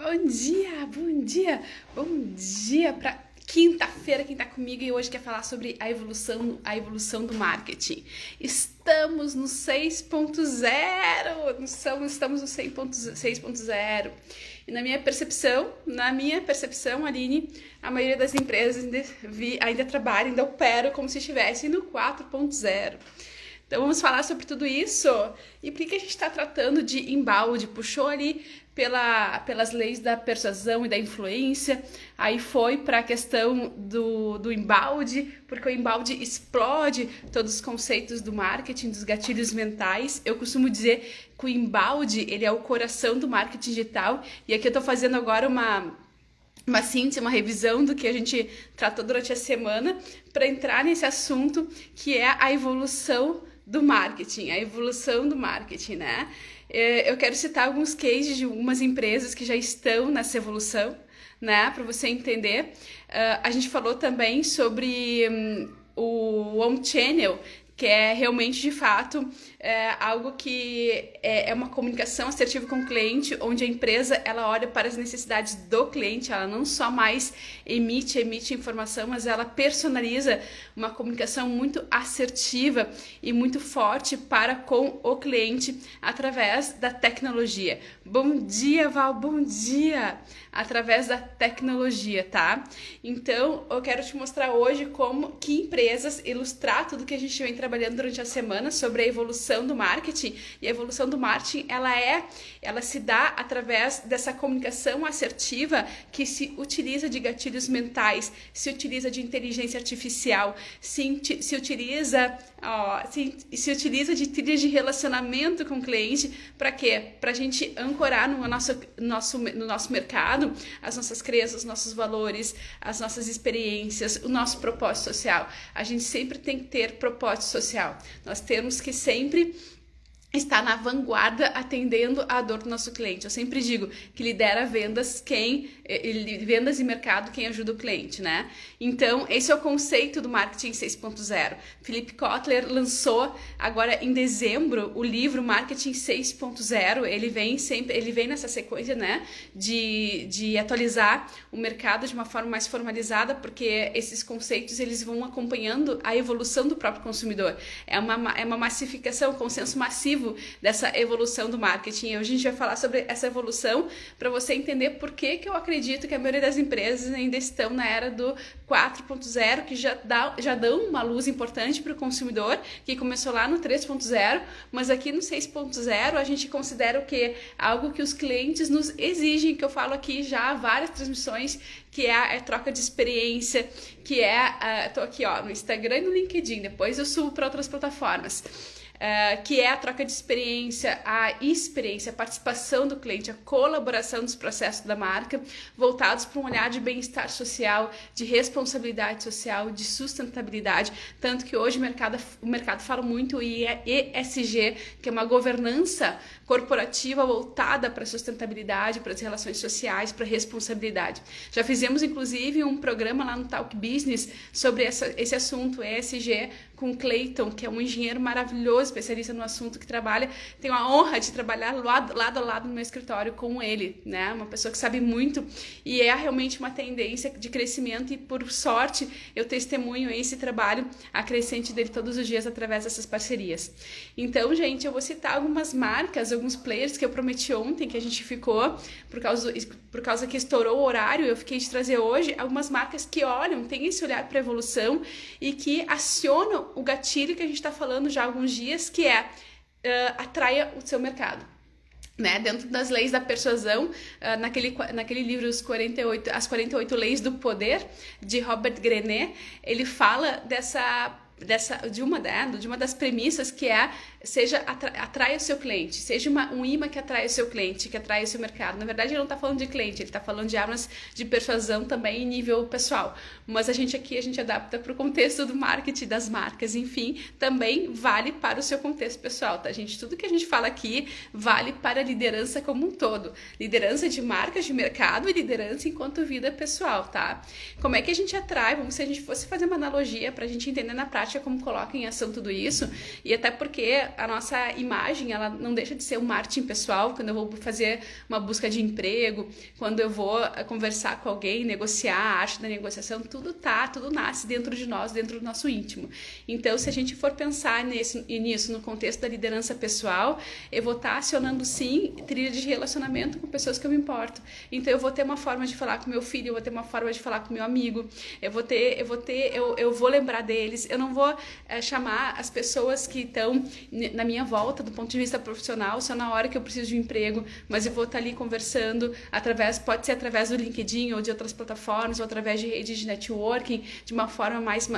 Bom dia, bom dia para quinta-feira, quem tá comigo e hoje quer falar sobre a evolução do marketing. Estamos no 6.0, estamos no 6.0. E na minha percepção, Aline, a maioria das empresas ainda trabalha, ainda opera como se estivesse no 4.0. Então vamos falar sobre tudo isso. E por que a gente está tratando de embalde? Puxou ali pelas leis da persuasão e da influência, aí foi para a questão do embalde, porque o embalde explode todos os conceitos do marketing, dos gatilhos mentais. Eu costumo dizer que o embalde, ele é o coração do marketing digital, e aqui eu estou fazendo agora uma síntese, uma revisão do que a gente tratou durante a semana para entrar nesse assunto que é a evolução do marketing, né? Eu quero citar alguns cases de algumas empresas que já estão nessa evolução, né? Para você entender. A gente falou também sobre o Omnichannel, que é realmente, de fato, algo que é uma comunicação assertiva com o cliente, onde a empresa ela olha para as necessidades do cliente, ela não só mais emite informação, mas ela personaliza uma comunicação muito assertiva e muito forte para com o cliente através da tecnologia. Bom dia, Val, bom dia! Através da tecnologia, tá? Então, eu quero te mostrar hoje que empresas ilustrar tudo que a gente vem trabalhando durante a semana sobre a evolução do marketing. E a evolução do marketing, ela se dá através dessa comunicação assertiva que se utiliza de gatilhos mentais, se utiliza de inteligência artificial, se utiliza de trilhas de relacionamento com o cliente. Para quê? Para a gente ancorar no nosso mercado as nossas crenças, os nossos valores, as nossas experiências, o nosso propósito social. A gente sempre tem que ter propósito social. Nós temos que sempre estar na vanguarda atendendo a dor do nosso cliente. Eu sempre digo que lidera vendas e mercado quem ajuda o cliente, né? Então, esse é o conceito do marketing 6.0. Philip Kotler lançou agora em dezembro o livro Marketing 6.0. Ele vem nessa sequência, né, de atualizar o mercado de uma forma mais formalizada, porque esses conceitos eles vão acompanhando a evolução do próprio consumidor. É uma massificação, um consenso massivo dessa evolução do marketing. Hoje a gente vai falar sobre essa evolução para você entender por que eu acredito que a maioria das empresas ainda estão na era do 4.0, que já dão uma luz importante para o consumidor, que começou lá no 3.0, mas aqui no 6.0 a gente considera o quê? Algo que os clientes nos exigem, que eu falo aqui já há várias transmissões, que é a troca de experiência, que tô aqui no Instagram e no LinkedIn, depois eu subo para outras plataformas. Que é a troca de experiência, a participação do cliente, a colaboração dos processos da marca, voltados para um olhar de bem-estar social, de responsabilidade social, de sustentabilidade, tanto que hoje o mercado fala muito em ESG, que é uma governança corporativa voltada para a sustentabilidade, para as relações sociais, para a responsabilidade. Já fizemos, inclusive, um programa lá no Talk Business sobre esse assunto, ESG, com o Clayton, que é um engenheiro maravilhoso, especialista no assunto, que tenho a honra de trabalhar lado a lado no meu escritório com ele, né? Uma pessoa que sabe muito e é realmente uma tendência de crescimento, e por sorte eu testemunho esse trabalho acrescente dele todos os dias através dessas parcerias. Então, gente, eu vou citar algumas marcas, alguns players que eu prometi ontem, que a gente ficou, por causa que estourou o horário, eu fiquei de trazer hoje algumas marcas que têm esse olhar para evolução e que acionam o gatilho que a gente está falando já há alguns dias, que atraia o seu mercado. Né? Dentro das leis da persuasão, naquele livro As 48 Leis do Poder, de Robert Greene, ele fala de uma das premissas, que atraia o seu cliente, seja um imã que atrai o seu cliente, que atrai o seu mercado. Na verdade, ele não está falando de cliente, ele está falando de armas de persuasão também em nível pessoal, mas a gente adapta para o contexto do marketing, das marcas, enfim, também vale para o seu contexto pessoal, tá, gente? Tudo que a gente fala aqui vale para a liderança como um todo, liderança de marcas, de mercado e liderança enquanto vida pessoal, tá? Como é que a gente atrai? Se a gente fosse fazer uma analogia para a gente entender na prática prática, como coloca em ação tudo isso, e até porque a nossa imagem, ela não deixa de ser um marketing pessoal, quando eu vou fazer uma busca de emprego, quando eu vou conversar com alguém, negociar, a arte da negociação, tudo nasce dentro de nós, dentro do nosso íntimo. Então, se a gente for pensar nisso no contexto da liderança pessoal, eu vou estar acionando sim trilha de relacionamento com pessoas que eu me importo. Então eu vou ter uma forma de falar com meu filho, eu vou ter uma forma de falar com meu amigo, eu vou lembrar deles, eu não vou chamar as pessoas que estão na minha volta do ponto de vista profissional só na hora que eu preciso de um emprego, mas eu vou estar ali conversando pode ser através do LinkedIn ou de outras plataformas, ou através de redes de networking, de uma forma mais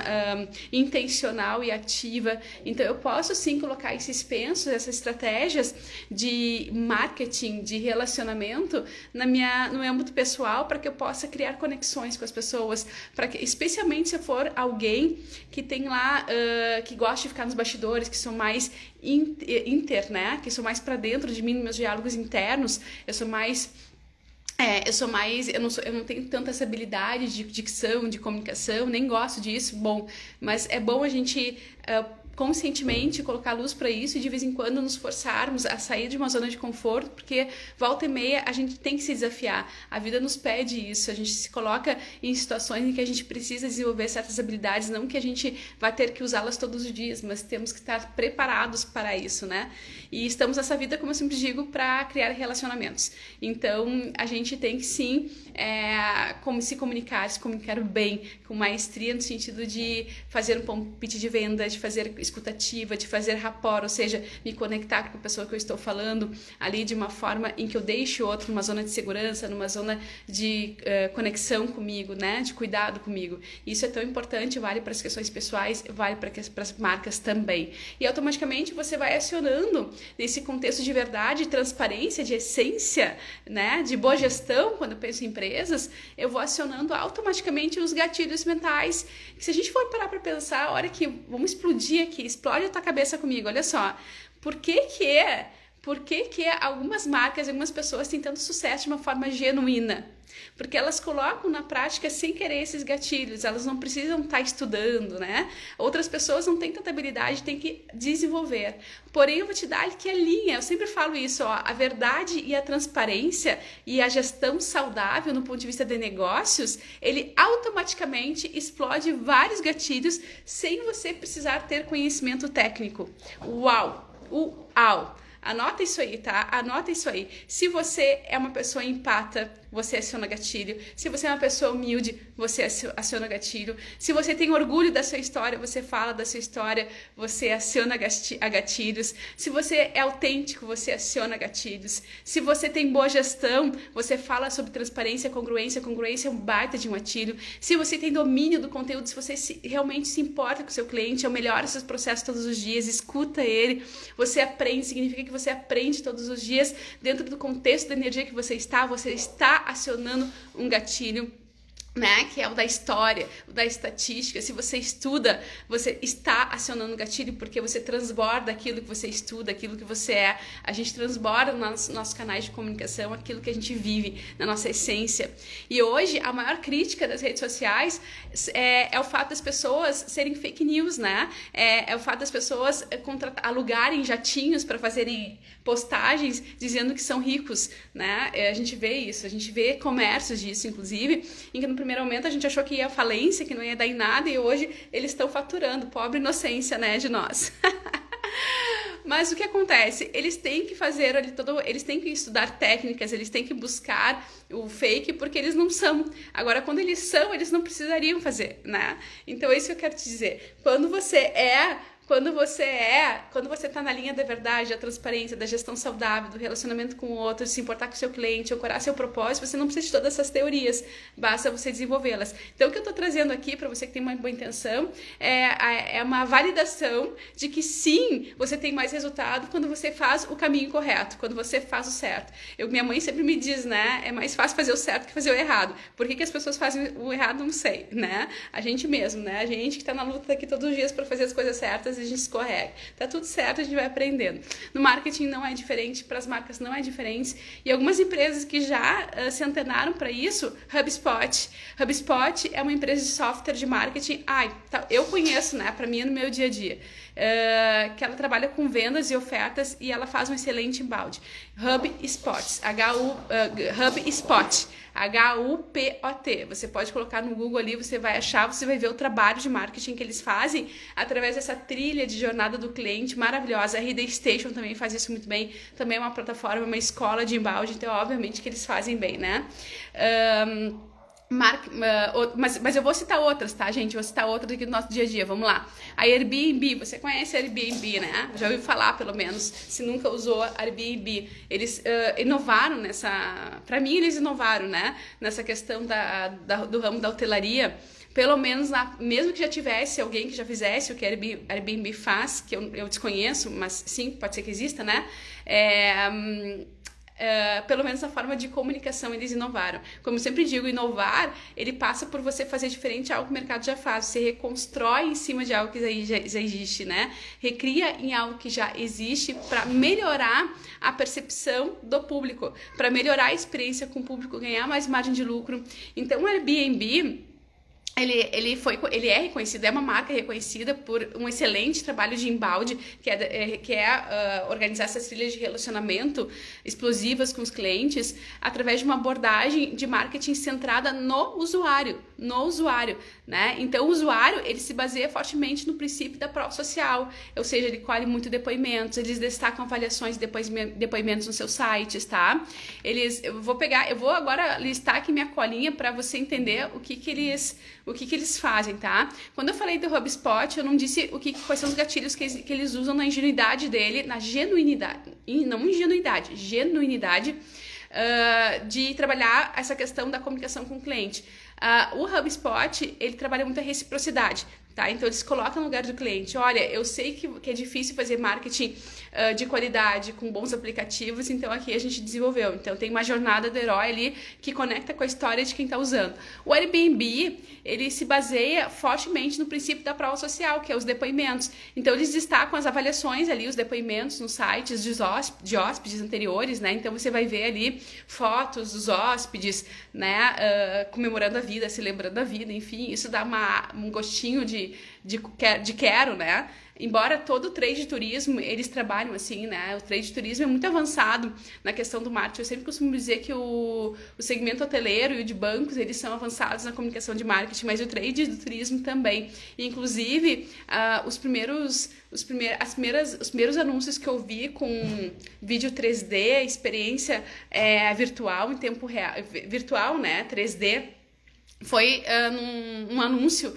intencional e ativa. Então eu posso sim colocar esses pensos, essas estratégias de marketing, de relacionamento no meu âmbito pessoal, para que eu possa criar conexões com as pessoas, especialmente se eu for alguém que tem lá, que gosta de ficar nos bastidores, que sou mais né? Que sou mais para dentro de mim, nos meus diálogos internos, eu não tenho tanta essa habilidade de dicção, de comunicação, nem gosto disso, mas é bom a gente conscientemente colocar luz para isso e de vez em quando nos forçarmos a sair de uma zona de conforto, porque volta e meia a gente tem que se desafiar, a vida nos pede isso, a gente se coloca em situações em que a gente precisa desenvolver certas habilidades, não que a gente vai ter que usá-las todos os dias, mas temos que estar preparados para isso, né? E estamos nessa vida, como eu sempre digo, para criar relacionamentos. Então a gente tem que sim como se comunicar bem, com maestria, no sentido de fazer um pitch de venda, de fazer escutativa, de fazer rapport, ou seja, me conectar com a pessoa que eu estou falando ali de uma forma em que eu deixe o outro numa zona de segurança, numa zona de conexão comigo, né, de cuidado comigo. Isso é tão importante, vale para as questões pessoais, vale para as marcas também. E automaticamente você vai acionando nesse contexto de verdade, transparência, de essência, né, de boa gestão, quando eu penso em empresas, eu vou acionando automaticamente os gatilhos mentais. Se a gente for parar para pensar, a hora que vamos explodir aqui, explode a tua cabeça comigo, olha só, por que algumas marcas, algumas pessoas têm tanto sucesso de uma forma genuína? Porque elas colocam na prática sem querer esses gatilhos, elas não precisam estar estudando, né? Outras pessoas não têm tanta habilidade, têm que desenvolver. Porém, eu vou te dar que a linha, eu sempre falo isso, ó, a verdade e a transparência e a gestão saudável no ponto de vista de negócios, ele automaticamente explode vários gatilhos sem você precisar ter conhecimento técnico. Uau! Uau! Anota isso aí, tá? Anota isso aí. Se você é uma pessoa empata, você aciona gatilho. Se você é uma pessoa humilde, você aciona gatilho. Se você tem orgulho da sua história, você fala da sua história, você aciona gatilhos. Se você é autêntico, você aciona gatilhos. Se você tem boa gestão, você fala sobre transparência, congruência. Congruência é um baita de um gatilho. Se você tem domínio do conteúdo, se você realmente se importa com o seu cliente, melhora seus processos todos os dias, escuta ele, você aprende, significa que você aprende todos os dias dentro do contexto da energia que você está acionando um gatilho, né, que é o da história, o da estatística. Se você estuda, você está acionando o gatilho porque você transborda aquilo que você estuda, aquilo que você é. A gente transborda nos nossos canais de comunicação aquilo que a gente vive, na nossa essência. E hoje, a maior crítica das redes sociais é o fato das pessoas serem fake news, né? É o fato das pessoas alugarem jatinhos para fazerem postagens dizendo que são ricos, né? A gente vê isso, a gente vê comércios disso, inclusive, em que no primeiro momento a gente achou que ia à falência, que não ia dar em nada, e hoje eles estão faturando. Pobre inocência, né, de nós. Mas o que acontece? Eles têm que fazer eles têm que estudar técnicas, eles têm que buscar o fake, porque eles não são. Agora, quando eles são, eles não precisariam fazer, né? Então é isso que eu quero te dizer. Quando você está na linha da verdade, da transparência, da gestão saudável, do relacionamento com o outro, de se importar com o seu cliente, ancorar seu propósito, você não precisa de todas essas teorias, basta você desenvolvê-las. Então, o que eu estou trazendo aqui para você que tem uma boa intenção é uma validação de que sim, você tem mais resultado quando você faz o caminho correto, quando você faz o certo. Minha mãe sempre me diz, né, é mais fácil fazer o certo que fazer o errado. Por que as pessoas fazem o errado, não sei, né? A gente mesmo, né? A gente que está na luta aqui todos os dias para fazer as coisas certas vezes a gente escorrega. Tá tudo certo, a gente vai aprendendo. No marketing não é diferente, para as marcas não é diferente. E algumas empresas que já se antenaram para isso, HubSpot. HubSpot é uma empresa de software de marketing. Eu conheço, né? Para mim é no meu dia a dia. Que ela trabalha com vendas e ofertas e ela faz um excelente inbound. HubSpot, HubSpot, HUPOT. Você pode colocar no Google ali, você vai achar, você vai ver o trabalho de marketing que eles fazem através dessa trilha de jornada do cliente maravilhosa. A RD Station também faz isso muito bem. Também é uma plataforma, uma escola de inbound, então obviamente que eles fazem bem, né? Mas eu vou citar outras, tá, gente? Vou citar outras aqui do nosso dia a dia. Vamos lá. A Airbnb, você conhece a Airbnb, né? Já ouviu falar, pelo menos, se nunca usou a Airbnb. Eles inovaram Pra mim, eles inovaram, né? Nessa questão do ramo da hotelaria. Pelo menos, mesmo que já tivesse alguém que já fizesse o que a Airbnb faz, que eu desconheço, mas sim, pode ser que exista, né? Pelo menos na forma de comunicação eles inovaram. Como eu sempre digo, inovar, ele passa por você fazer diferente de algo que o mercado já faz. Você reconstrói em cima de algo que já existe, né? Recria em algo que já existe para melhorar a percepção do público, para melhorar a experiência com o público, ganhar mais margem de lucro. Então, o Airbnb... Ele é reconhecido, é uma marca reconhecida por um excelente trabalho de inbound, que é organizar essas trilhas de relacionamento explosivas com os clientes através de uma abordagem de marketing centrada no usuário, né? Então, o usuário, ele se baseia fortemente no princípio da prova social, ou seja, ele colhe muito depoimentos, eles destacam avaliações de depoimentos nos seus sites, tá? Eu vou agora listar aqui minha colinha para você entender o que eles fazem, tá? Quando eu falei do HubSpot, eu não disse quais são os gatilhos que eles usam na ingenuidade dele, na genuinidade, de trabalhar essa questão da comunicação com o cliente. O HubSpot, ele trabalha muito a reciprocidade, tá? Então, eles colocam no lugar do cliente. Olha, eu sei que é difícil fazer marketing de qualidade com bons aplicativos, então aqui a gente desenvolveu. Então, tem uma jornada do herói ali que conecta com a história de quem está usando. O Airbnb, ele se baseia fortemente no princípio da prova social, que é os depoimentos. Então, eles destacam as avaliações ali, os depoimentos nos sites de hóspedes anteriores, né? Então, você vai ver ali fotos dos hóspedes, né? Comemorando a vida, se lembrando da vida, enfim, isso dá um gostinho de quero, né? Embora todo o trade de turismo, eles trabalham assim, né? O trade de turismo é muito avançado na questão do marketing. Eu sempre costumo dizer que o segmento hoteleiro e o de bancos, eles são avançados na comunicação de marketing, mas o trade do turismo também. E, inclusive, os primeiros anúncios que eu vi com vídeo 3D, experiência virtual em tempo real, virtual, né? 3D, foi num anúncio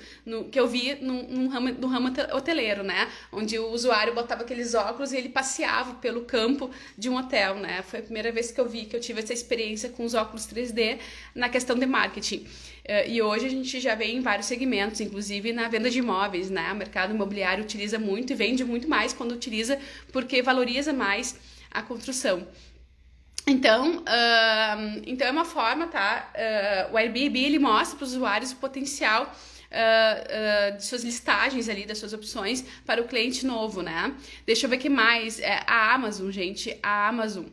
que eu vi no ramo hoteleiro, né? Onde o usuário botava aqueles óculos e ele passeava pelo campo de um hotel, né? Foi a primeira vez que eu tive essa experiência com os óculos 3D na questão de marketing. E hoje a gente já vê em vários segmentos, inclusive na venda de imóveis, né? O mercado imobiliário utiliza muito e vende muito mais quando utiliza, porque valoriza mais a construção. Então é uma forma, tá? O Airbnb, ele mostra para os usuários o potencial de suas listagens ali, das suas opções para o cliente novo, né? Deixa eu ver o que mais. A Amazon, gente, a Amazon,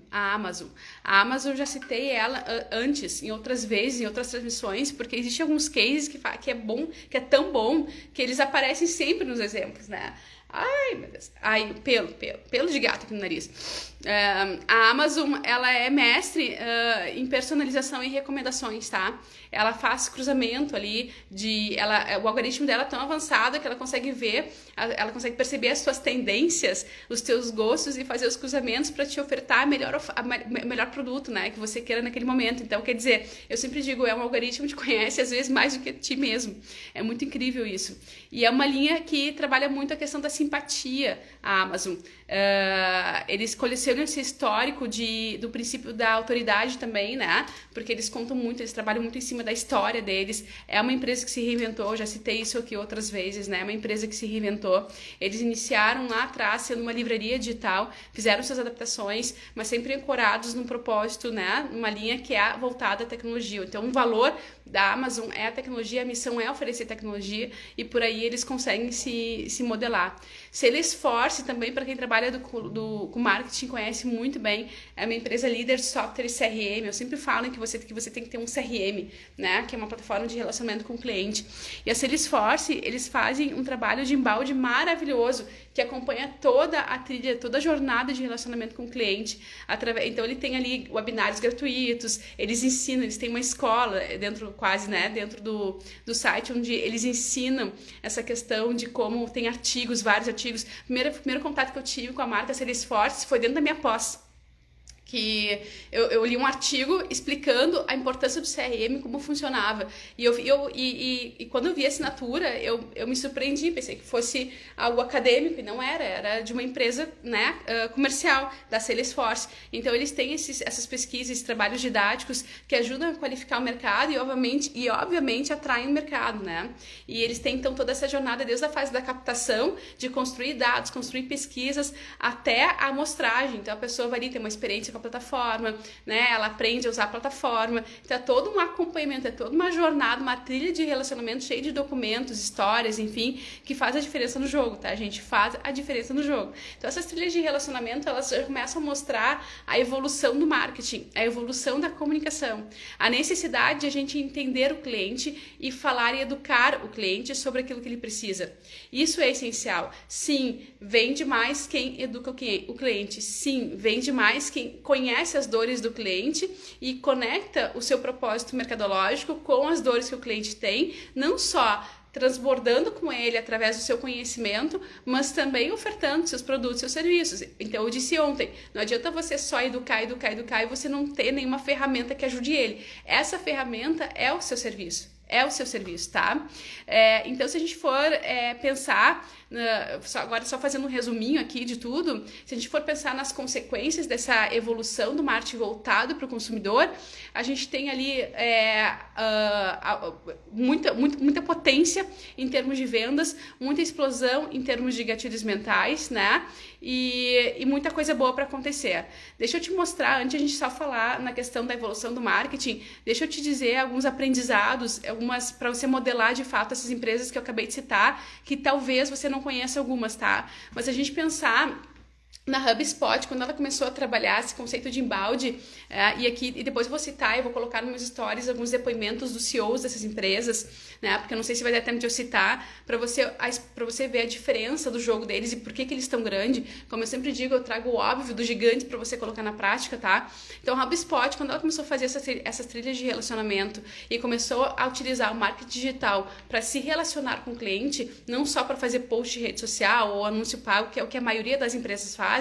eu já citei ela antes, em outras vezes, em outras transmissões, porque existem alguns cases que é bom, que é tão bom, que eles aparecem sempre nos exemplos, né? Ai, meu Deus. Ai, pelo de gato aqui no nariz. A Amazon, ela é mestre em personalização e recomendações, tá? Ela faz cruzamento ali o algoritmo dela é tão avançado que ela consegue ela consegue perceber as suas tendências, os teus gostos e fazer os cruzamentos para te ofertar o melhor produto, né? Que você queira naquele momento. Então, quer dizer, eu sempre digo, é um algoritmo que te conhece às vezes mais do que ti mesmo. É muito incrível isso. E é uma linha que trabalha muito a questão da simpatia, a Amazon. Eles colecionam esse histórico do princípio da autoridade também, né? Porque eles contam muito, eles trabalham muito em cima da história deles. É uma empresa que se reinventou, já citei isso aqui outras vezes, né? É uma empresa que se reinventou. Eles iniciaram lá atrás sendo uma livraria digital, fizeram suas adaptações, mas sempre ancorados num propósito, né? Numa linha que é voltada à tecnologia. Então, um valor da Amazon é a tecnologia, a missão é oferecer tecnologia e por aí eles conseguem se modelar. Salesforce também, para quem trabalha com marketing, conhece muito bem, é uma empresa líder de software e CRM. Eu sempre falo que você tem que ter um CRM, né, que é uma plataforma de relacionamento com o cliente. E a Salesforce, eles fazem um trabalho de embalde maravilhoso, que acompanha toda a trilha, toda a jornada de relacionamento com o cliente. Então, ele tem ali webinários gratuitos, eles ensinam, eles têm uma escola dentro do site, onde eles ensinam essa questão de como tem vários artigos. Primeiro contato que eu tive com a marca Salesforce foi dentro da minha pós, que eu li um artigo explicando a importância do CRM, como funcionava. E quando eu vi a assinatura, eu me surpreendi, pensei que fosse algo acadêmico, e não era de uma empresa, né, comercial, da Salesforce. Então, eles têm essas pesquisas, esses trabalhos didáticos que ajudam a qualificar o mercado e obviamente atraem o mercado, né? E eles têm, então, toda essa jornada, desde a fase da captação, de construir dados, construir pesquisas, até a amostragem. Então, a pessoa vai ali ter uma experiência com a plataforma, né? Ela aprende a usar a plataforma. Então, é todo um acompanhamento, é toda uma jornada, uma trilha de relacionamento cheia de documentos, histórias, enfim, que faz a diferença no jogo, tá, gente? Faz a diferença no jogo. Então, essas trilhas de relacionamento, elas já começam a mostrar a evolução do marketing, a evolução da comunicação, a necessidade de a gente entender o cliente e falar e educar o cliente sobre aquilo que ele precisa. Isso é essencial. Sim, vende mais quem educa o cliente. Sim, vende mais quem conhece as dores do cliente e conecta o seu propósito mercadológico com as dores que o cliente tem, não só transbordando com ele através do seu conhecimento, mas também ofertando seus produtos, seus serviços. Então, eu disse ontem, não adianta você só educar e você não ter nenhuma ferramenta que ajude ele. Essa ferramenta é o seu serviço. É o seu serviço, tá? Então, se a gente for pensar, agora só fazendo um resuminho aqui de tudo, se a gente for pensar nas consequências dessa evolução do marketing voltado para o consumidor, a gente tem ali muita potência em termos de vendas, muita explosão em termos de gatilhos mentais, né? E muita coisa boa para acontecer. Deixa eu te mostrar, antes de a gente só falar na questão da evolução do marketing, deixa eu te dizer alguns aprendizados, para você modelar de fato essas empresas que eu acabei de citar, que talvez você não conheça algumas, tá? Mas a gente pensar na HubSpot, quando ela começou a trabalhar esse conceito de embalde, e depois eu vou citar e vou colocar nos meus stories alguns depoimentos dos CEOs dessas empresas, né? Porque eu não sei se vai dar tempo de eu citar, para você ver a diferença do jogo deles e por que eles estão grandes. Como eu sempre digo, eu trago o óbvio do gigante para você colocar na prática, tá? Então, a HubSpot, quando ela começou a fazer essas trilhas de relacionamento e começou a utilizar o marketing digital para se relacionar com o cliente, não só para fazer post de rede social ou anúncio pago, que é o que a maioria das empresas fazem,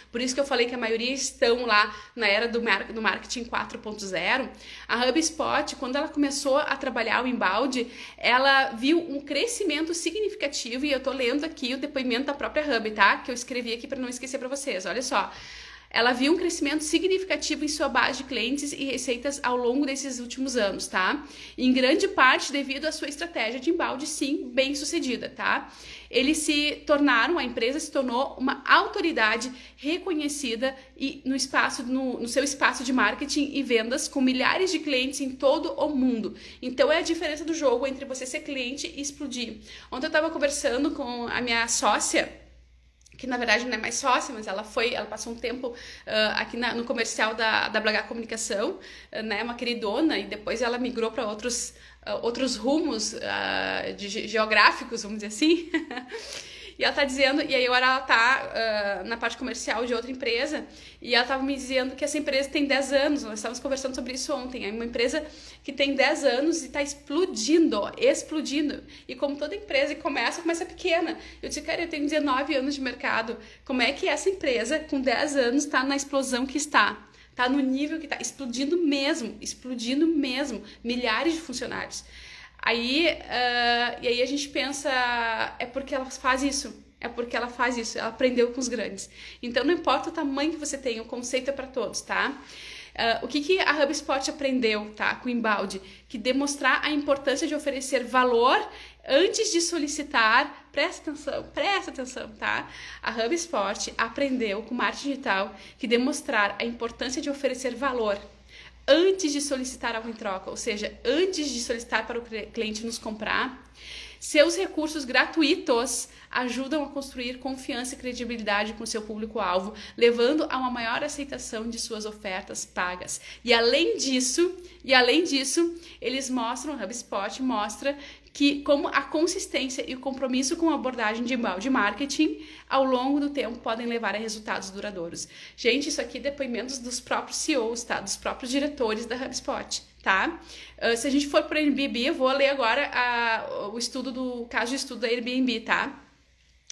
por isso que eu falei que a maioria estão lá na era do marketing 4.0, a HubSpot, quando ela começou a trabalhar o embalde, ela viu um crescimento significativo, e eu tô lendo aqui o depoimento da própria Hub, tá? Que eu escrevi aqui para não esquecer para vocês, olha só. Ela viu um crescimento significativo em sua base de clientes e receitas ao longo desses últimos anos, tá? Em grande parte devido à sua estratégia de embalde, sim, bem sucedida, tá? A empresa se tornou uma autoridade reconhecida no seu espaço de marketing e vendas, com milhares de clientes em todo o mundo. Então, é a diferença do jogo entre você ser cliente e explodir. Ontem eu estava conversando com a minha sócia, que na verdade não é mais sócia, mas ela passou um tempo aqui no comercial da BH Comunicação, né, uma queridona, e depois ela migrou para outros rumos geográficos, vamos dizer assim. E ela tá dizendo, e aí agora ela tá na parte comercial de outra empresa, e ela tava me dizendo que essa empresa tem 10 anos, nós estávamos conversando sobre isso ontem, é uma empresa que tem 10 anos e tá explodindo. E como toda empresa que começa pequena. Eu disse, cara, eu tenho 19 anos de mercado, como é que essa empresa com 10 anos tá na explosão que está? Tá no nível que tá, explodindo mesmo, milhares de funcionários. E aí a gente pensa, é porque ela faz isso. é porque ela faz isso, ela aprendeu com os grandes. Então não importa o tamanho que você tem, o conceito é para todos, tá? O que a HubSpot aprendeu, tá, com o embalde? Que demonstrar a importância de oferecer valor antes de solicitar, presta atenção, tá? A HubSpot aprendeu com marketing digital que demonstrar a importância de oferecer valor antes de solicitar algo em troca, ou seja, antes de solicitar para o cliente nos comprar. Seus recursos gratuitos ajudam a construir confiança e credibilidade com seu público-alvo, levando a uma maior aceitação de suas ofertas pagas. E além disso, eles mostram, o HubSpot mostra que como a consistência e o compromisso com a abordagem de embalde marketing ao longo do tempo podem levar a resultados duradouros. Gente, isso aqui é depoimentos dos próprios CEOs, tá? Dos próprios diretores da HubSpot, tá? Se a gente for para o Airbnb, eu vou ler agora o caso de estudo da Airbnb, tá?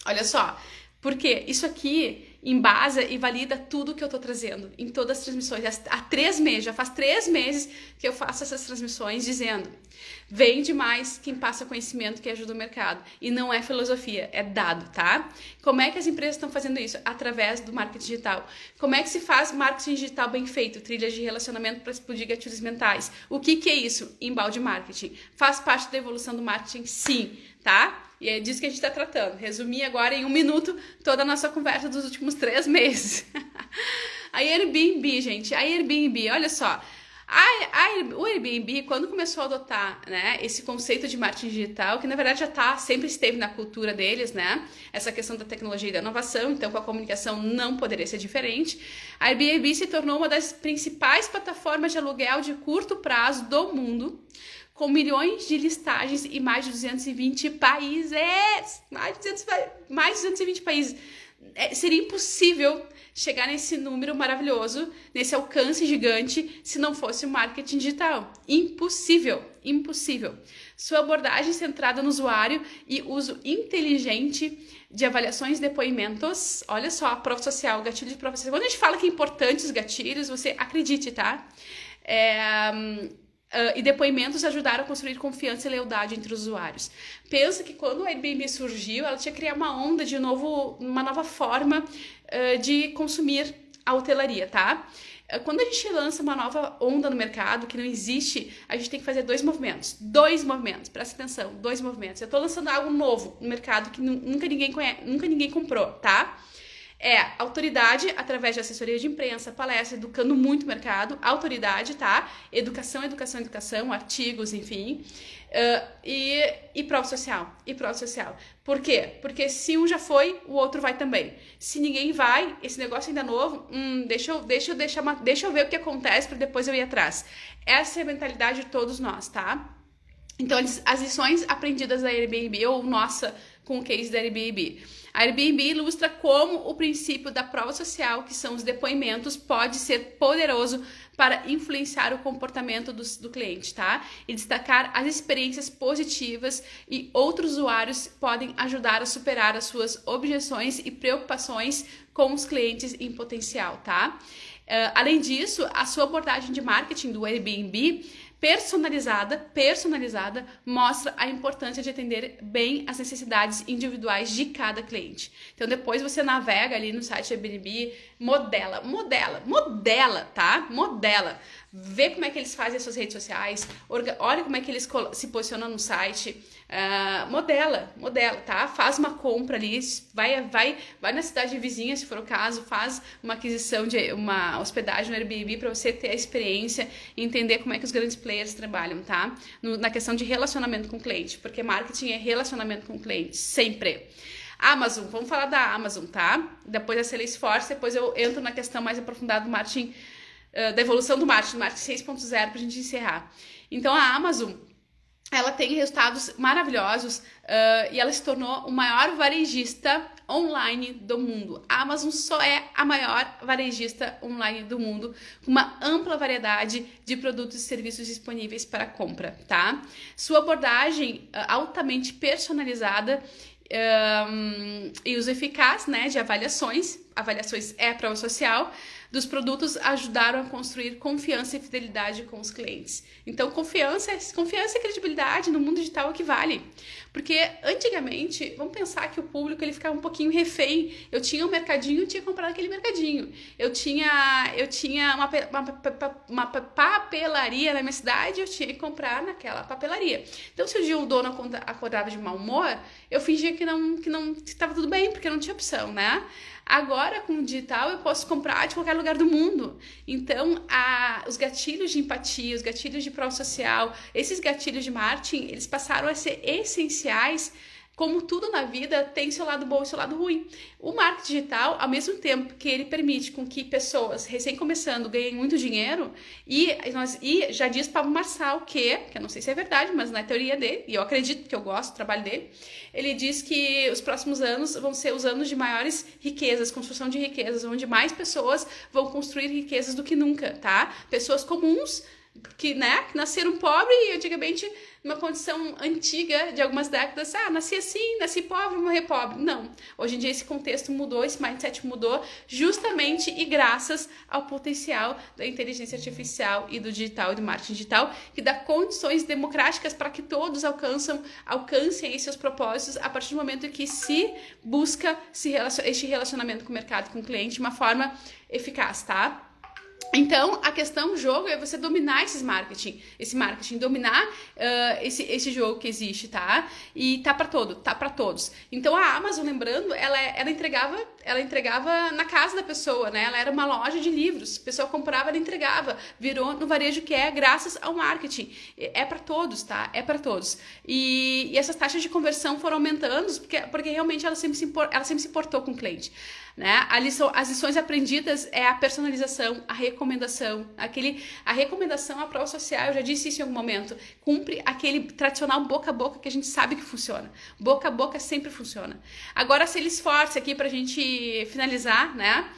Olha só, porque isso aqui embasa e valida tudo que eu tô trazendo em todas as transmissões. Há 3 meses, já faz 3 meses que eu faço essas transmissões dizendo: vende mais quem passa conhecimento que ajuda o mercado. E não é filosofia, é dado, tá? Como é que as empresas estão fazendo isso? Através do marketing digital. Como é que se faz marketing digital bem feito? Trilhas de relacionamento para explodir gatilhos mentais. O que é isso? Embalde marketing. Faz parte da evolução do marketing? Sim, tá? E é disso que a gente está tratando. Resumi agora em 1 minuto toda a nossa conversa dos últimos 3 meses. A Airbnb, gente, olha só. O Airbnb, quando começou a adotar, né, esse conceito de marketing digital, que na verdade sempre esteve na cultura deles, né, essa questão da tecnologia e da inovação, então com a comunicação não poderia ser diferente, a Airbnb se tornou uma das principais plataformas de aluguel de curto prazo do mundo, com milhões de listagens e mais de 220 países. Mais de 220 países. Seria impossível chegar nesse número maravilhoso, nesse alcance gigante, se não fosse o marketing digital. Impossível. Sua abordagem centrada no usuário e uso inteligente de avaliações e depoimentos. Olha só, a prova social, gatilho de prova social. Quando a gente fala que é importante os gatilhos, você acredite, tá? E depoimentos ajudaram a construir confiança e lealdade entre os usuários. Pensa que quando a Airbnb surgiu, ela tinha que criar uma onda de uma nova forma de consumir a hotelaria, tá? Quando a gente lança uma nova onda no mercado que não existe, a gente tem que fazer 2 movimentos. 2 movimentos, presta atenção, 2 movimentos. Eu tô lançando algo novo no mercado que nunca ninguém conhece, nunca ninguém comprou, tá? Autoridade através de assessoria de imprensa, palestra, educando muito o mercado, autoridade, tá? Educação, artigos, enfim. E prova social. Por quê? Porque se um já foi, o outro vai também. Se ninguém vai, esse negócio ainda é novo, deixa eu ver o que acontece para depois eu ir atrás. Essa é a mentalidade de todos nós, tá? Então, as lições aprendidas da Airbnb, ou nossa, com o case da Airbnb. A Airbnb ilustra como o princípio da prova social, que são os depoimentos, pode ser poderoso para influenciar o comportamento do cliente, tá? E destacar as experiências positivas, e outros usuários podem ajudar a superar as suas objeções e preocupações com os clientes em potencial, tá? Além disso, a sua abordagem de marketing do Airbnb personalizada, mostra a importância de atender bem as necessidades individuais de cada cliente. Então, depois você navega ali no site Airbnb, modela, tá? Modela. Vê como é que eles fazem as suas redes sociais, olha como é que eles se posicionam no site, modela, tá? Faz uma compra ali, vai na cidade vizinha, se for o caso, faz uma aquisição de uma hospedagem no Airbnb para você ter a experiência e entender como é que os grandes players trabalham, tá? Na questão de relacionamento com o cliente, porque marketing é relacionamento com o cliente, sempre. Amazon, vamos falar da Amazon, tá? Depois da Salesforce, depois eu entro na questão mais aprofundada do marketing, da evolução do marketing 6.0, pra gente encerrar. Então, a Amazon, ela tem resultados maravilhosos e ela se tornou o maior varejista online do mundo. A Amazon só é a maior varejista online do mundo, com uma ampla variedade de produtos e serviços disponíveis para compra, tá? Sua abordagem altamente personalizada e uso eficaz, né, de avaliações é a prova social, dos produtos ajudaram a construir confiança e fidelidade com os clientes. Então, confiança e credibilidade no mundo digital é o que vale. Porque antigamente, vamos pensar que o público ele ficava um pouquinho refém. Eu tinha um mercadinho, eu tinha que comprar naquele mercadinho. Eu tinha uma papelaria na minha cidade, eu tinha que comprar naquela papelaria. Então, se o dia o dono acordava de mau humor, eu fingia que estava tudo bem, porque não tinha opção, né? Agora, com o digital, eu posso comprar de qualquer lugar do mundo. Então, os gatilhos de empatia, os gatilhos de prova social, esses gatilhos de marketing, eles passaram a ser essenciais. Como tudo na vida, tem seu lado bom e seu lado ruim. O marketing digital, ao mesmo tempo que ele permite com que pessoas recém-começando ganhem muito dinheiro, e já diz Pablo Marçal que eu não sei se é verdade, mas na teoria dele, e eu acredito que eu gosto do trabalho dele, ele diz que os próximos anos vão ser os anos de maiores riquezas, construção de riquezas, onde mais pessoas vão construir riquezas do que nunca, tá? Pessoas comuns, que nasceram pobres e antigamente numa condição antiga de algumas décadas, nasci assim, nasci pobre, morrer pobre. Não, hoje em dia esse contexto mudou, esse mindset mudou justamente e graças ao potencial da inteligência artificial e do digital e do marketing digital, que dá condições democráticas para que todos alcancem aí seus propósitos a partir do momento em que se busca este relacionamento com o mercado, com o cliente de uma forma eficaz, tá? Então, a questão do jogo é você dominar esse marketing, dominar esse jogo que existe, tá? E tá para todos. Então, a Amazon, lembrando, ela entregava na casa da pessoa, né? Ela era uma loja de livros, a pessoa comprava, ela entregava, virou no varejo que é graças ao marketing. É para todos, tá? É para todos. E essas taxas de conversão foram aumentando porque realmente ela sempre se importou com o cliente. Né? As lições aprendidas é a personalização, a recomendação, a recomendação, a prova social, eu já disse isso em algum momento, cumpre aquele tradicional boca a boca que a gente sabe que funciona. Boca a boca sempre funciona. Agora a Salesforce aqui pra gente finalizar, né?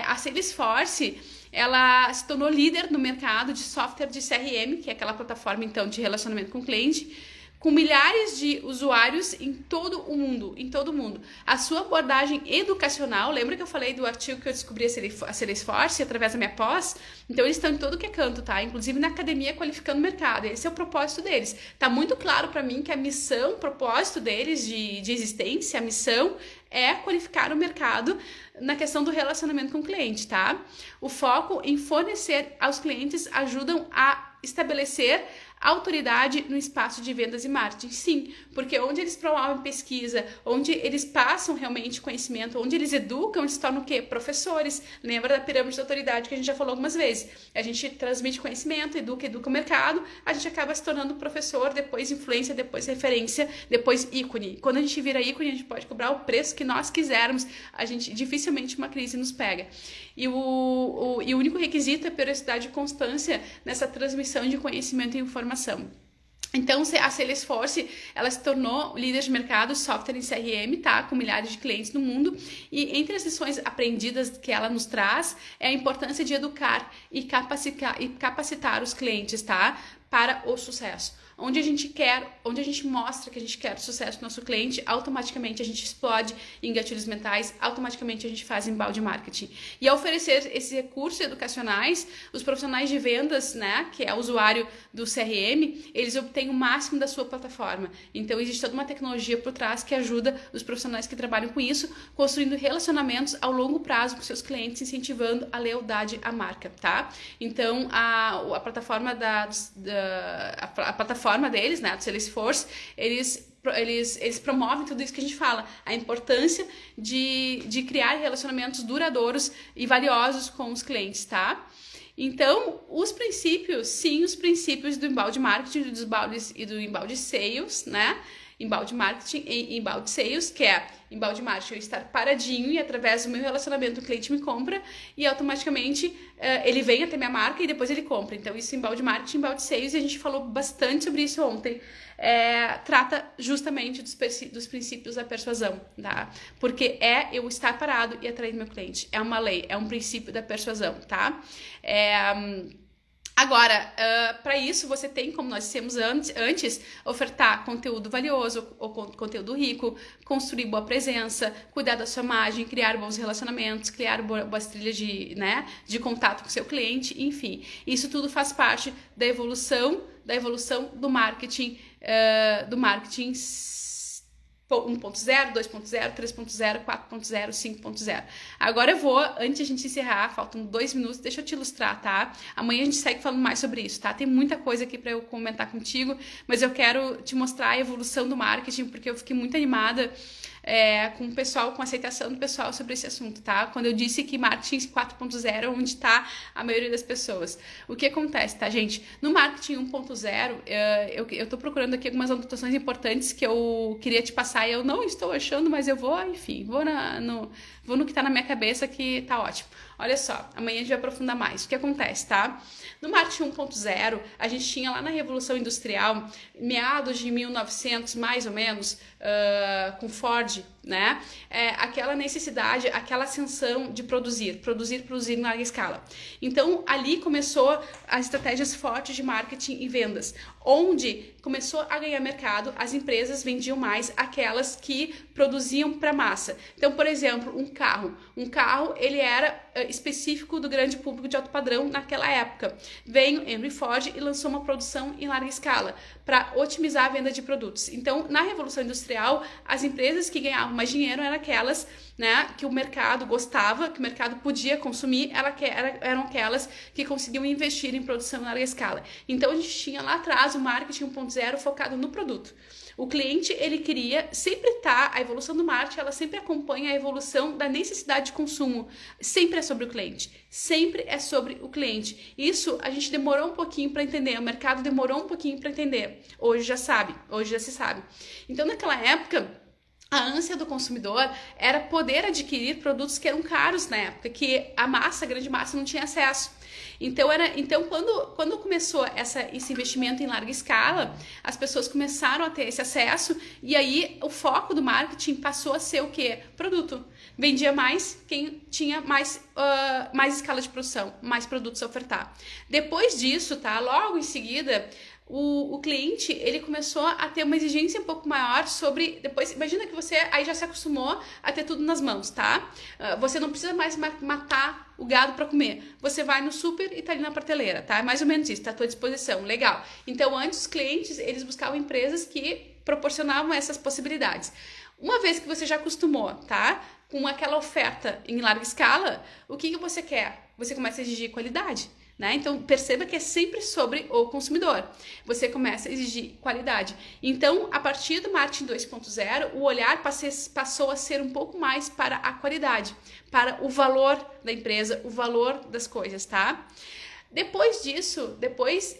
A Salesforce, ela se tornou líder no mercado de software de CRM, que é aquela plataforma então de relacionamento com o cliente, com milhares de usuários em todo o mundo. A sua abordagem educacional, lembra que eu falei do artigo que eu descobri a Salesforce através da minha pós? Então eles estão em todo que é canto, tá? Inclusive na academia qualificando o mercado. Esse é o propósito deles. Tá muito claro para mim que a missão, o propósito deles de existência, a missão é qualificar o mercado na questão do relacionamento com o cliente, tá? O foco em fornecer aos clientes ajudam a estabelecer autoridade no espaço de vendas e marketing, sim, porque onde eles promovem pesquisa, onde eles passam realmente conhecimento, onde eles educam, eles se tornam o quê? Professores. Lembra da pirâmide de autoridade que a gente já falou algumas vezes? A gente transmite conhecimento, educa o mercado, a gente acaba se tornando professor, depois influência, depois referência, depois ícone. Quando a gente vira ícone, a gente pode cobrar o preço que nós quisermos, dificilmente uma crise nos pega. E o único requisito é periodicidade e constância nessa transmissão de conhecimento e informação. Então, a Salesforce, ela se tornou líder de mercado software em CRM, tá? Com milhares de clientes no mundo. E entre as lições aprendidas que ela nos traz, é a importância de educar e capacitar os clientes, tá? Para o sucesso. Onde a gente mostra que a gente quer o sucesso do nosso cliente, automaticamente a gente explode em gatilhos mentais, automaticamente a gente faz embalde marketing. E ao oferecer esses recursos educacionais, os profissionais de vendas, né, que é o usuário do CRM, eles obtêm o máximo da sua plataforma. Então existe toda uma tecnologia por trás que ajuda os profissionais que trabalham com isso, construindo relacionamentos ao longo prazo com seus clientes, incentivando a lealdade à marca, tá? Então a plataforma a plataforma deles, né, do Salesforce, eles promovem tudo isso que a gente fala, a importância de criar relacionamentos duradouros e valiosos com os clientes, tá? Então, os princípios do embalde marketing, dos embaldes e do embalde sales, né? Embalde marketing e embalde sales, que é embalde marketing, eu estar paradinho e através do meu relacionamento o cliente me compra e automaticamente ele vem até minha marca e depois ele compra. Então isso é embalde marketing, embalde sales, e a gente falou bastante sobre isso ontem. Trata justamente dos princípios da persuasão, tá? Porque eu estar parado e atrair meu cliente. É uma lei, é um princípio da persuasão, tá? Agora, para isso, você tem, como nós dissemos antes, ofertar conteúdo valioso, ou conteúdo rico, construir boa presença, cuidar da sua imagem, criar bons relacionamentos, criar boas trilhas de contato com o seu cliente, enfim. Isso tudo faz parte da evolução do marketing, 1.0, 2.0, 3.0, 4.0, 5.0. Agora eu vou, antes de a gente encerrar, faltam 2 minutos, deixa eu te ilustrar, tá? Amanhã a gente segue falando mais sobre isso, tá? Tem muita coisa aqui para eu comentar contigo, mas eu quero te mostrar a evolução do marketing, porque eu fiquei muito animada com o pessoal, com a aceitação do pessoal sobre esse assunto, tá? Quando eu disse que marketing 4.0 é onde está a maioria das pessoas. O que acontece, tá, gente? No marketing 1.0, eu tô procurando aqui algumas anotações importantes que eu queria te passar e eu não estou achando, mas eu vou, enfim, vou no que tá na minha cabeça que tá ótimo. Olha só, amanhã a gente vai aprofundar mais. O que acontece, tá? No marketing 1.0, a gente tinha lá na Revolução Industrial, meados de 1900, mais ou menos, com Ford, né? Aquela necessidade, aquela ascensão de produzir em larga escala. Então, ali começou as estratégias fortes de marketing e vendas, onde começou a ganhar mercado, as empresas vendiam mais aquelas que produziam para massa. Então, por exemplo, um carro, ele era específico do grande público de alto padrão naquela época. Veio Henry Ford e lançou uma produção em larga escala para otimizar a venda de produtos. Então, na Revolução Industrial, as empresas que ganhavam mais dinheiro eram aquelas, né, que o mercado gostava, que o mercado podia consumir, eram aquelas que conseguiam investir em produção em larga escala. Então, a gente tinha lá atrás o marketing 1.0 focado no produto. O cliente, ele queria sempre a evolução do marketing, ela sempre acompanha a evolução da necessidade de consumo. Sempre é sobre o cliente. Sempre é sobre o cliente. Isso a gente demorou um pouquinho para entender, o mercado demorou um pouquinho para entender. Hoje já se sabe. Então, naquela época, a ânsia do consumidor era poder adquirir produtos que eram caros na época, que a grande massa não tinha acesso. Então, quando começou esse investimento em larga escala, as pessoas começaram a ter esse acesso e aí o foco do marketing passou a ser o quê? Produto. Vendia mais quem tinha mais escala de produção, mais produtos a ofertar. Depois disso, tá? Logo em seguida, o cliente, ele começou a ter uma exigência um pouco maior sobre... Depois, imagina que você aí já se acostumou a ter tudo nas mãos, tá? Você não precisa mais matar o gado para comer. Você vai no super e tá ali na prateleira, tá? É mais ou menos isso, tá à tua disposição. Legal. Então, antes os clientes, eles buscavam empresas que proporcionavam essas possibilidades. Uma vez que você já acostumou, tá? Com aquela oferta em larga escala, o que você quer? Você começa a exigir qualidade. Né? Então, perceba que é sempre sobre o consumidor. Você começa a exigir qualidade. Então, a partir do marketing 2.0, o olhar passou a ser um pouco mais para a qualidade, para o valor da empresa, o valor das coisas, tá? Depois disso,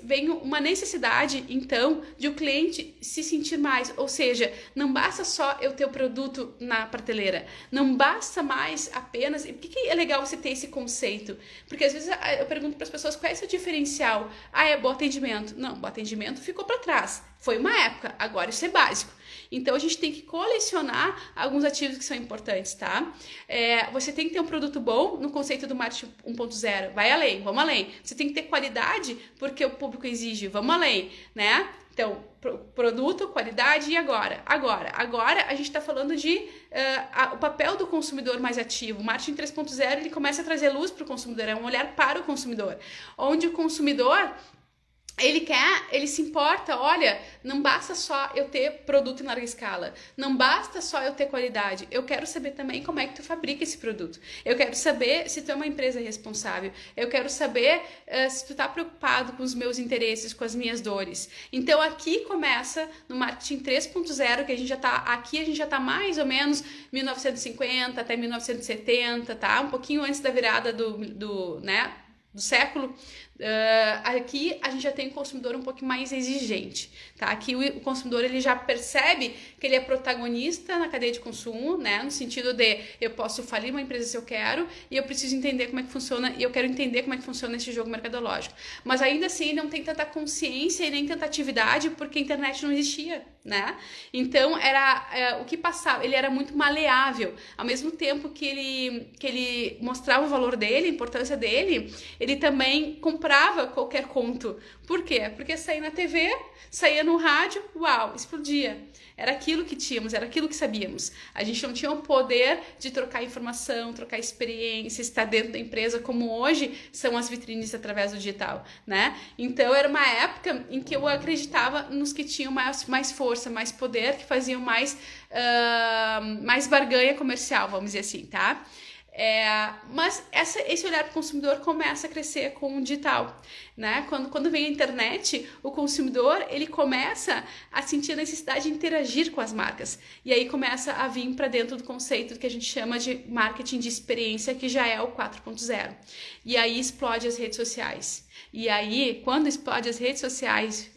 vem uma necessidade, então, de o cliente se sentir mais. Ou seja, não basta só eu ter o produto na prateleira. Não basta mais apenas... Por que é legal você ter esse conceito? Porque às vezes eu pergunto para as pessoas qual é o seu diferencial. É bom atendimento. Não, bom atendimento ficou para trás. Foi uma época, agora isso é básico. Então, a gente tem que colecionar alguns ativos que são importantes, tá? Você tem que ter um produto bom no conceito do marketing 1.0. Vai além, vamos além. Você tem que ter qualidade porque o público exige, vamos além, né? Então, produto, qualidade e agora? Agora a gente está falando de o papel do consumidor mais ativo. O marketing 3.0, ele começa a trazer luz para o consumidor, é um olhar para o consumidor. Onde o consumidor... ele se importa, olha, não basta só eu ter produto em larga escala, não basta só eu ter qualidade, eu quero saber também como é que tu fabrica esse produto, eu quero saber se tu é uma empresa responsável, eu quero saber se tu tá preocupado com os meus interesses, com as minhas dores. Então aqui começa no marketing 3.0, que a gente já tá mais ou menos 1950 até 1970, tá? Um pouquinho antes da virada do século. Aqui a gente já tem um consumidor um pouco mais exigente, tá? Aqui o consumidor, ele já percebe que ele é protagonista na cadeia de consumo, né? No sentido de eu posso falir uma empresa se eu quero e eu preciso entender como é que funciona e eu quero entender como é que funciona esse jogo mercadológico. Mas ainda assim não tem tanta consciência e nem tanta atividade porque a internet não existia, né? Então o que passava, ele era muito maleável. Ao mesmo tempo que ele mostrava o valor dele, a importância dele, ele também comprava comprava qualquer conto. Por quê? Porque saía na TV, saía no rádio, uau, explodia. Era aquilo que tínhamos, era aquilo que sabíamos. A gente não tinha o poder de trocar informação, trocar experiência, estar dentro da empresa, como hoje são as vitrines através do digital, né? Então, era uma época em que eu acreditava nos que tinham mais força, mais poder, que faziam mais barganha comercial, vamos dizer assim, tá? Mas esse olhar para o consumidor começa a crescer com o digital, né? Quando vem a internet, o consumidor ele começa a sentir a necessidade de interagir com as marcas, e aí começa a vir para dentro do conceito que a gente chama de marketing de experiência, que já é o 4.0, e aí explode as redes sociais. E aí, quando explode as redes sociais,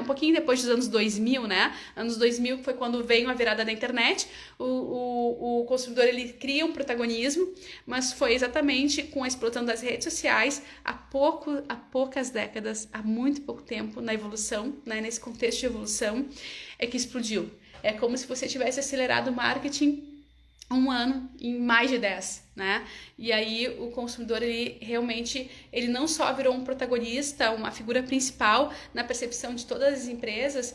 um pouquinho depois dos anos 2000, né? Anos 2000 foi quando veio a virada da internet, o consumidor ele cria um protagonismo, mas foi exatamente com a explosão das redes sociais, há poucas décadas, há muito pouco tempo na evolução, né? Nesse contexto de evolução, é que explodiu. É como se você tivesse acelerado o marketing um ano em mais de 10, né? E aí o consumidor, ele não só virou um protagonista, uma figura principal na percepção de todas as empresas,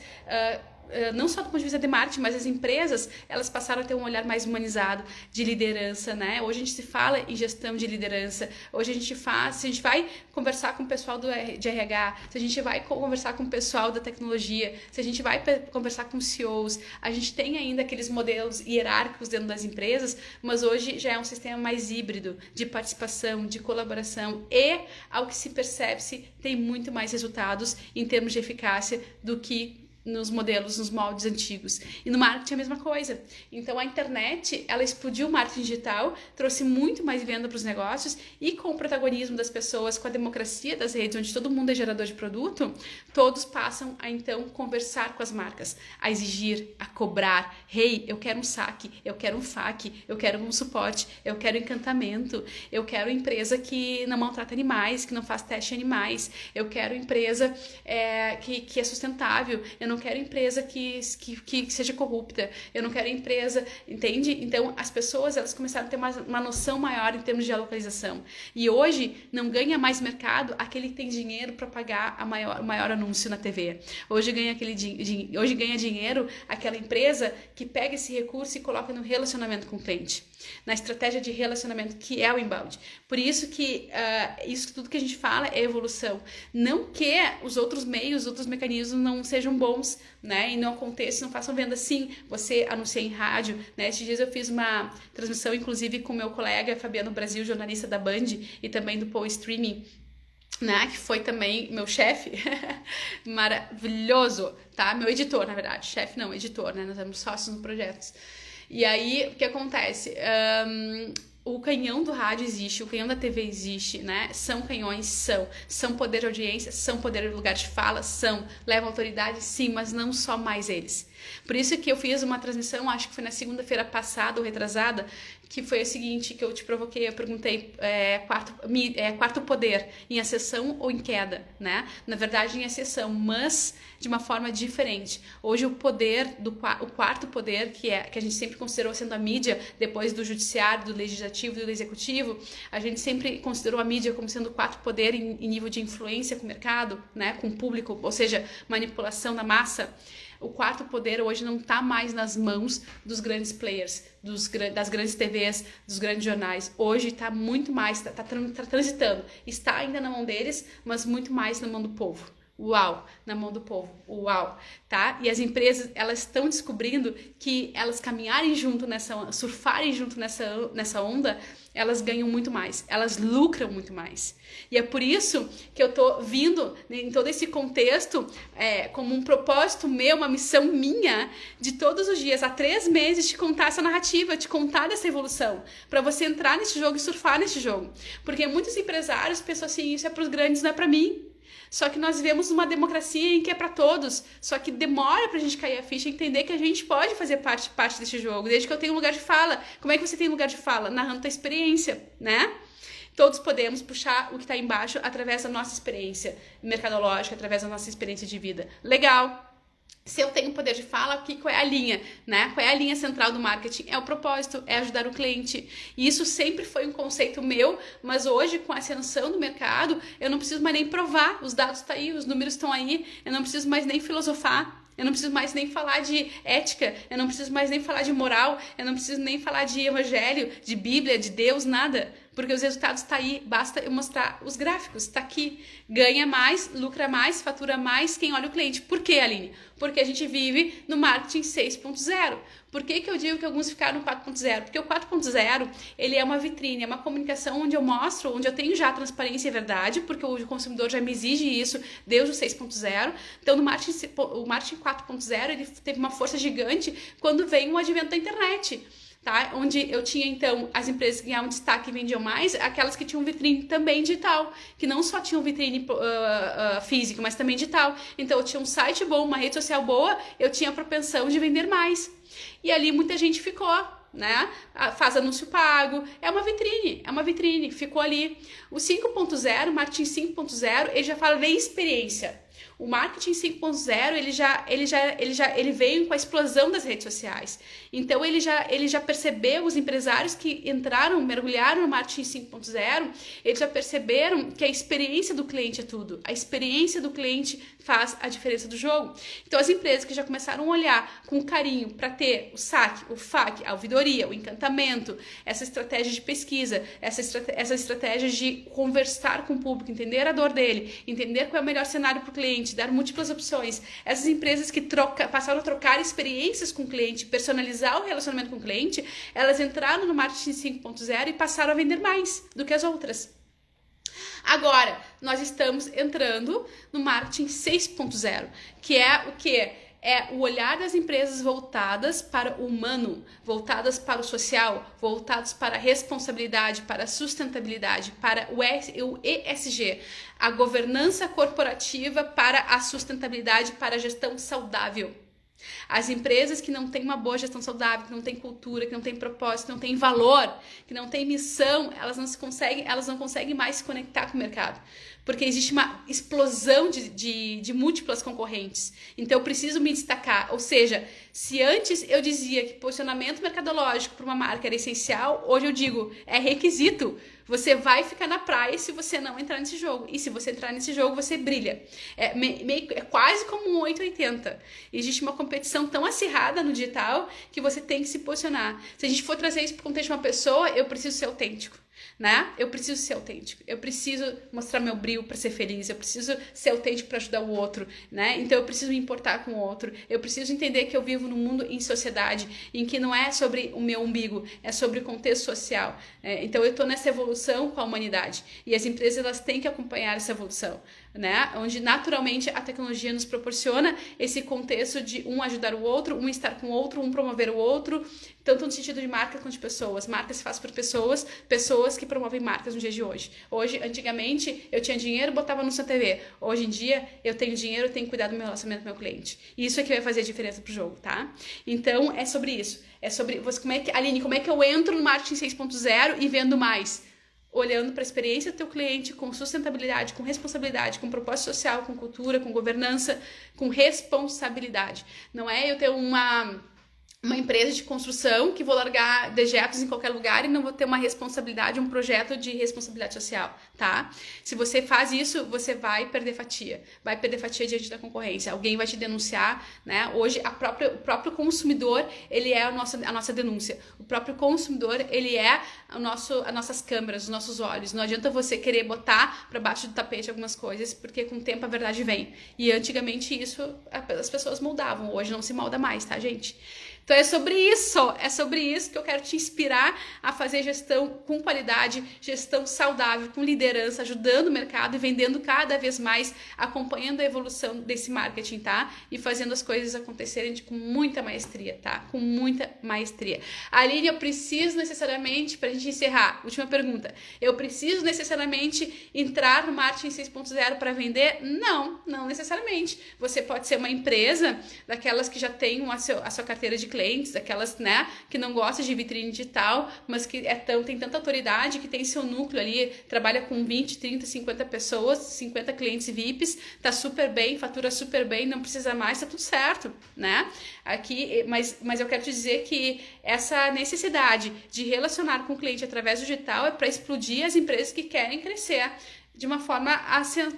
não só do ponto de vista de marketing, mas as empresas, elas passaram a ter um olhar mais humanizado de liderança, né? Hoje a gente se fala em gestão de liderança, hoje se a gente vai conversar com o pessoal de RH, se a gente vai conversar com o pessoal da tecnologia, se a gente vai conversar com CEOs, a gente tem ainda aqueles modelos hierárquicos dentro das empresas, mas hoje já é um sistema mais híbrido, de participação, de colaboração, e, ao que se percebe-se, tem muito mais resultados em termos de eficácia do que nos modelos, nos moldes antigos. E no marketing é a mesma coisa. Então a internet, ela explodiu o marketing digital, trouxe muito mais venda para os negócios, e com o protagonismo das pessoas, com a democracia das redes, onde todo mundo é gerador de produto, todos passam a então conversar com as marcas, a exigir, a cobrar. Hey, eu quero um saque, eu quero um FAQ, eu quero um suporte, eu quero encantamento, eu quero empresa que não maltrata animais, que não faz teste em animais, eu quero empresa que é sustentável, eu não quero empresa que seja corrupta, eu não quero empresa, entende? Então as pessoas, elas começaram a ter uma noção maior em termos de localização, e hoje não ganha mais mercado aquele que tem dinheiro para pagar o maior anúncio na TV. Hoje ganha dinheiro aquela empresa que pega esse recurso e coloca no relacionamento com o cliente, na estratégia de relacionamento, que é o inbound. Por isso que isso tudo que a gente fala é evolução. Não que os outros meios, os outros mecanismos não sejam bons, né? E não aconteça, não façam venda. Sim, você anuncia em rádio, né? Esses dias eu fiz uma transmissão, inclusive, com meu colega Fabiano Brasil, jornalista da Band e também do Paul Streaming, né, que foi também meu chefe, maravilhoso, tá? Meu editor, na verdade, chefe não, editor, né? Nós somos sócios no projeto. E aí, o que acontece? O canhão do rádio existe, o canhão da TV existe, né? São canhões, são poder de audiência, são poder de lugar de fala, levam autoridade, sim, mas não só mais eles. Por isso que eu fiz uma transmissão, acho que foi na segunda-feira passada ou retrasada, que foi o seguinte, que eu te provoquei, eu perguntei, quarto poder, em ascensão ou em queda, né? Na verdade, em ascensão, mas de uma forma diferente. Hoje o poder, o quarto poder, que a gente sempre considerou sendo a mídia, depois do judiciário, do legislativo e do executivo, a gente sempre considerou a mídia como sendo o quarto poder em nível de influência com o mercado, né? Com o público, ou seja, manipulação da massa. O quarto poder hoje não está mais nas mãos dos grandes players, das grandes TVs, dos grandes jornais. Hoje está muito mais, está transitando. Está ainda na mão deles, mas muito mais na mão do povo. Uau, na mão do povo, uau, tá? E as empresas, elas estão descobrindo que elas caminharem junto surfarem junto nessa onda, elas ganham muito mais, elas lucram muito mais. E é por isso que eu tô vindo em todo esse contexto como um propósito meu, uma missão minha, de todos os dias, há 3 meses, te contar essa narrativa, te contar dessa evolução, para você entrar nesse jogo e surfar nesse jogo. Porque muitos empresários pensam assim, isso é para os grandes, não é para mim. Só que nós vivemos numa democracia em que é para todos, só que demora pra gente cair a ficha e entender que a gente pode fazer parte desse jogo, desde que eu tenha um lugar de fala. Como é que você tem lugar de fala? Narrando tua experiência, né? Todos podemos puxar o que está embaixo através da nossa experiência mercadológica, através da nossa experiência de vida. Legal! Se eu tenho poder de fala, qual é a linha, né? Qual é a linha central do marketing? É o propósito, é ajudar o cliente. E isso sempre foi um conceito meu, mas hoje, com a ascensão do mercado, eu não preciso mais nem provar. Os dados estão aí, os números estão aí, eu não preciso mais nem filosofar. Eu não preciso mais nem falar de ética, eu não preciso mais nem falar de moral, eu não preciso nem falar de evangelho, de Bíblia, de Deus, nada. Porque os resultados estão aí, basta eu mostrar os gráficos, está aqui. Ganha mais, lucra mais, fatura mais quem olha o cliente. Por quê, Aline? Porque a gente vive no marketing 6.0. Por que eu digo que alguns ficaram no 4.0? Porque o 4.0, ele é uma vitrine, é uma comunicação onde eu mostro, onde eu tenho já transparência e verdade, porque o consumidor já me exige isso desde o 6.0. Então, o marketing 4.0, ele teve uma força gigante quando veio o advento da internet. Tá? Onde eu tinha, então, as empresas que ganhavam destaque e vendiam mais, aquelas que tinham vitrine também digital, que não só tinham vitrine física, mas também digital. Então, eu tinha um site bom, uma rede social boa, eu tinha a propensão de vender mais. E ali muita gente ficou, né? Faz anúncio pago, é uma vitrine, ficou ali. O 5.0, marketing 5.0, ele já fala de experiência. O marketing 5.0, ele veio com a explosão das redes sociais. Então, ele já percebeu, os empresários que mergulharam no marketing 5.0, eles já perceberam que a experiência do cliente é tudo. A experiência do cliente faz a diferença do jogo. Então, as empresas que já começaram a olhar com carinho para ter o saque, o FAQ, a ouvidoria, o encantamento, essa estratégia de pesquisa, essa estratégia de conversar com o público, entender a dor dele, entender qual é o melhor cenário para o cliente, dar múltiplas opções. Essas empresas que passaram a trocar experiências com o cliente, personalizar o relacionamento com o cliente, elas entraram no marketing 5.0 e passaram a vender mais do que as outras. Agora, nós estamos entrando no marketing 6.0, que é o quê? É o olhar das empresas voltadas para o humano, voltadas para o social, voltadas para a responsabilidade, para a sustentabilidade, para o ESG, a governança corporativa para a sustentabilidade, para a gestão saudável. As empresas que não têm uma boa gestão saudável, que não têm cultura, que não têm propósito, que não têm valor, que não têm missão, elas não conseguem mais se conectar com o mercado. Porque existe uma explosão de múltiplas concorrentes. Então, eu preciso me destacar. Ou seja, se antes eu dizia que posicionamento mercadológico para uma marca era essencial, hoje eu digo, é requisito. Você vai ficar na praia se você não entrar nesse jogo. E se você entrar nesse jogo, você brilha. É quase como um 880. Existe uma competição tão acirrada no digital que você tem que se posicionar. Se a gente for trazer isso para o contexto de uma pessoa, eu preciso ser autêntico. Né? Eu preciso ser autêntico, eu preciso mostrar meu brilho para ser feliz, eu preciso ser autêntico para ajudar o outro, né? Então eu preciso me importar com o outro, eu preciso entender que eu vivo num mundo em sociedade, em que não é sobre o meu umbigo, é sobre o contexto social. Então eu estou nessa evolução com a humanidade e as empresas elas têm que acompanhar essa evolução, né? Onde naturalmente a tecnologia nos proporciona esse contexto de um ajudar o outro, um estar com o outro, um promover o outro, tanto no sentido de marca quanto de pessoas. Marca se faz por pessoas, pessoas que promovem marcas no dia de hoje. Hoje, antigamente, eu tinha dinheiro, botava no Santa TV. Hoje em dia, eu tenho dinheiro, eu tenho que cuidar do meu relacionamento com o meu cliente. E isso é que vai fazer a diferença pro jogo, tá? Então, é sobre isso. É sobre você, Aline, como é que eu entro no marketing 6.0 e vendo mais? Olhando para a experiência do teu cliente com sustentabilidade, com responsabilidade, com propósito social, com cultura, com governança, com responsabilidade. Não é eu ter uma empresa de construção que vou largar dejetos em qualquer lugar e não vou ter uma responsabilidade, um projeto de responsabilidade social, tá? Se você faz isso, você vai perder fatia diante da concorrência. Alguém vai te denunciar, né? Hoje, o próprio consumidor, ele é a nossa denúncia. O próprio consumidor, ele é as nossas câmeras, os nossos olhos. Não adianta você querer botar para baixo do tapete algumas coisas, porque com o tempo a verdade vem. E antigamente isso, as pessoas moldavam. Hoje não se molda mais, tá, gente? Então é sobre isso que eu quero te inspirar a fazer gestão com qualidade, gestão saudável, com liderança, ajudando o mercado e vendendo cada vez mais, acompanhando a evolução desse marketing, tá? E fazendo as coisas acontecerem com muita maestria, tá? Com muita maestria. Aline, eu preciso necessariamente, pra gente encerrar, última pergunta, eu preciso necessariamente entrar no marketing 6.0 para vender? Não necessariamente. Você pode ser uma empresa daquelas que já tem a sua carteira de clientes, aquelas, né, que não gostam de vitrine digital, mas que tem tanta autoridade, que tem seu núcleo ali, trabalha com 20, 30, 50 pessoas, 50 clientes VIPs, tá super bem, fatura super bem, não precisa mais, tá tudo certo, né? Aqui, mas eu quero te dizer que essa necessidade de relacionar com o cliente através do digital é para explodir as empresas que querem crescer de uma forma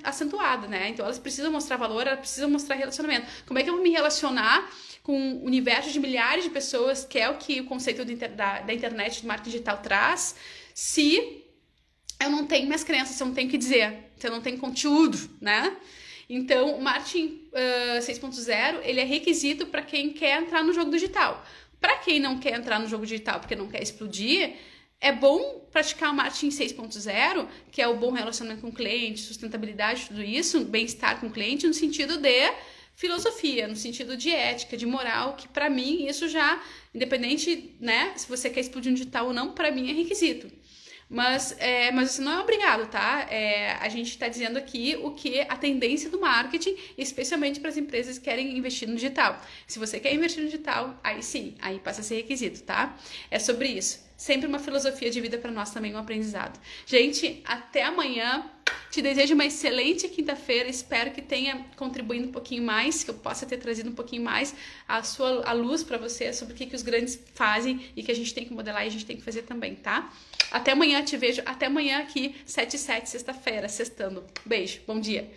acentuada, né? Então elas precisam mostrar valor, elas precisam mostrar relacionamento. Como é que eu vou me relacionar com um universo de milhares de pessoas, que é o que o conceito da internet, do marketing digital traz, se eu não tenho minhas crenças, se eu não tenho o que dizer, se eu não tenho conteúdo, né? Então, o marketing 6.0, ele é requisito para quem quer entrar no jogo digital. Para quem não quer entrar no jogo digital porque não quer explodir, é bom praticar o marketing 6.0, que é o bom relacionamento com o cliente, sustentabilidade, tudo isso, bem-estar com o cliente, no sentido de filosofia, no sentido de ética, de moral, que para mim isso já, independente, né, se você quer explodir no digital ou não, para mim é requisito. Mas isso não é obrigado, tá? A gente está dizendo aqui o que a tendência do marketing, especialmente para as empresas que querem investir no digital. Se você quer investir no digital, aí sim, aí passa a ser requisito, tá? É sobre isso. Sempre uma filosofia de vida para nós também, um aprendizado. Gente, até amanhã. Te desejo uma excelente quinta-feira. Espero que tenha contribuído um pouquinho mais, que eu possa ter trazido um pouquinho mais a luz para você sobre o que os grandes fazem e que a gente tem que modelar e a gente tem que fazer também, tá? Até amanhã, te vejo. Até amanhã aqui, 7/7, sexta-feira, sextando. Beijo, bom dia.